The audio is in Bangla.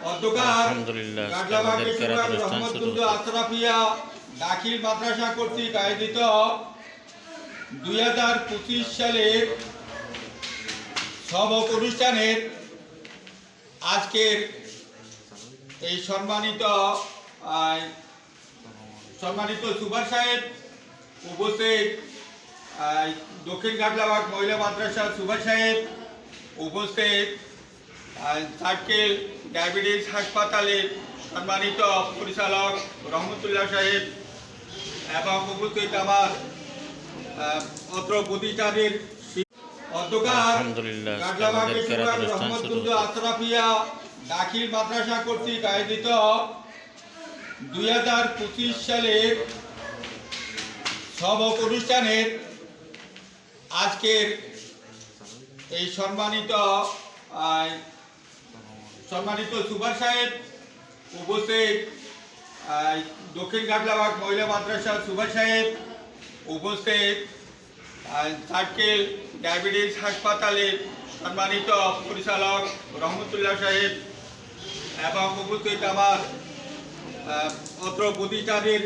অধ্যকার আলহামদুলিল্লাহ গাজলাবাগের আমাদের কেরাত অনুষ্ঠান শুরু রহমতুল্লাহ হচ্ছে। আশরাফিয়া দাখিল মাদ্রাসা কর্তৃক আয়োজিত 2025 সালের সবক অনুষ্ঠানের আজকের এই সম্মানিত সুভাষ সাহেব উপস্থিত, দক্ষিণ গাজলাবাগ মহিলা মাদ্রাসা সুভাষ সাহেব উপস্থিত, সার্কেল ডায়াবেটিস হাসপাতালের সম্মানিত পরিচালক রহমতুল্লাহ সাহেব এবং উপস্থিত আমার অত্র প্রতিষ্ঠানের অধ্যকার আলহামদুলিল্লাহ গাজলাবাগের আমাদের কেরাত অনুষ্ঠান শুরু রহমতুল্লাহ হচ্ছে। আশরাফিয়া দাখিল মাদ্রাসা কর্তৃক আয়োজিত 2025 সালের সবক অনুষ্ঠানের আজকের এই সম্মানিত সুভাষ সাহেব উপস্থিত, দক্ষিণ গাজলাবাগ মহিলা মাদ্রাসা সুভাষ সাহেব উপস্থিত, সার্কেল ডায়াবেটিস হাসপাতালের সম্মানিত পরিচালক রহমতুল্লাহ সাহেব এবং উপস্থিত আমার অত্র প্রতিষ্ঠানের